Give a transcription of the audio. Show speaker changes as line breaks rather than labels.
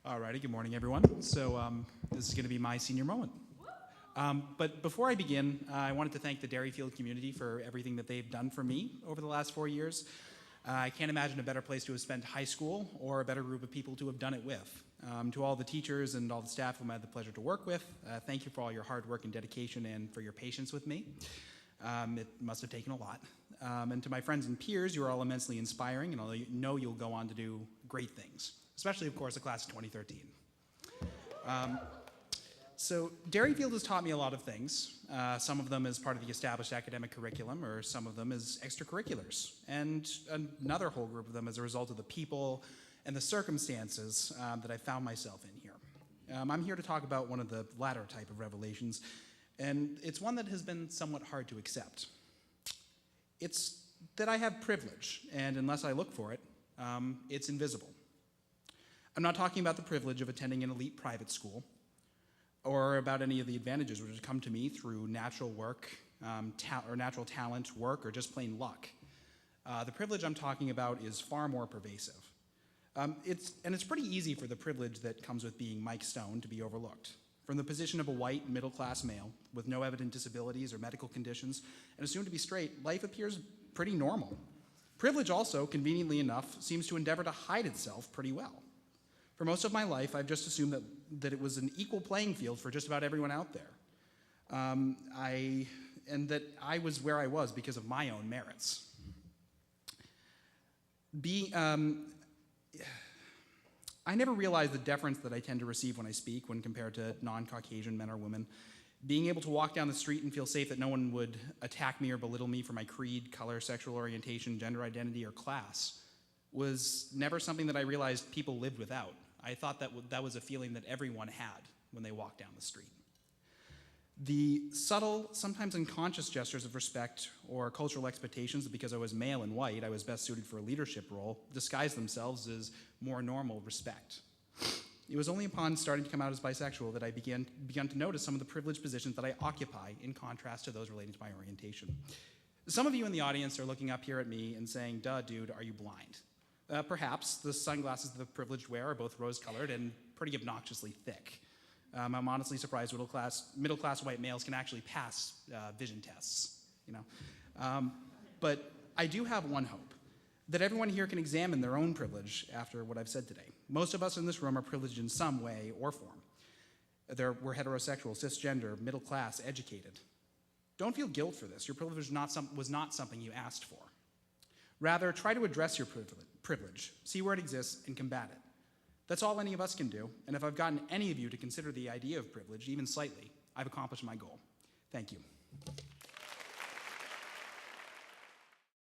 Alrighty, good morning everyone. This is going to be my senior moment. But before I begin, I wanted to thank the Derryfield community for everything that they've done for me over the last 4 years. I can't imagine a better place to have spent high school or a better group of people to have done it with. To all the teachers and all the staff whom I had the pleasure to work with, thank you for all your hard work and dedication and for your patience with me. It must have taken a lot. And to my friends and peers, you are all immensely inspiring, and I know you'll go on to do great things, especially, of course, the class of 2013. So Derryfield has taught me a lot of things. Some of them as part of the established academic curriculum, or some of them as extracurriculars, and another whole group of them as a result of the people and the circumstances that I found myself in here. I'm here to talk about one of the latter type of revelations, and it's one that has been somewhat hard to accept. It's that I have privilege, and unless I look for it, it's invisible. I'm not talking about the privilege of attending an elite private school, or about any of the advantages which have come to me through natural work, or natural talent, work, or just plain luck. The privilege I'm talking about is far more pervasive. It's pretty easy for the privilege that comes with being Mike Stone to be overlooked. From the position of a white, middle-class male with no evident disabilities or medical conditions, and assumed to be straight, life appears pretty normal. Privilege also, conveniently enough, seems to endeavor to hide itself pretty well. For most of my life, I've just assumed that it was an equal playing field for just about everyone out there. And that I was where I was because of my own merits. I never realized the deference that I tend to receive when I speak when compared to non-Caucasian men or women. Being able to walk down the street and feel safe that no one would attack me or belittle me for my creed, color, sexual orientation, gender identity, or class was never something that I realized people lived without. I thought that was a feeling that everyone had when they walked down the street. The subtle, sometimes unconscious gestures of respect or cultural expectations that because I was male and white, I was best suited for a leadership role, disguised themselves as more normal respect. It was only upon starting to come out as bisexual that I began to notice some of the privileged positions that I occupy in contrast to those relating to my orientation. Some of you in the audience are looking up here at me and saying, "Duh, dude, are you blind?" Perhaps the sunglasses that the privileged wear are both rose-colored and pretty obnoxiously thick. I'm honestly surprised middle-class white males can actually pass vision tests, But I do have one hope, that everyone here can examine their own privilege after what I've said today. Most of us in this room are privileged in some way or form. We're heterosexual, cisgender, middle-class, educated. Don't feel guilt for this. Your privilege was not something you asked for. Rather, try to address your privilege, see where it exists, and combat it. That's all any of us can do, and if I've gotten any of you to consider the idea of privilege, even slightly, I've accomplished my goal. Thank you.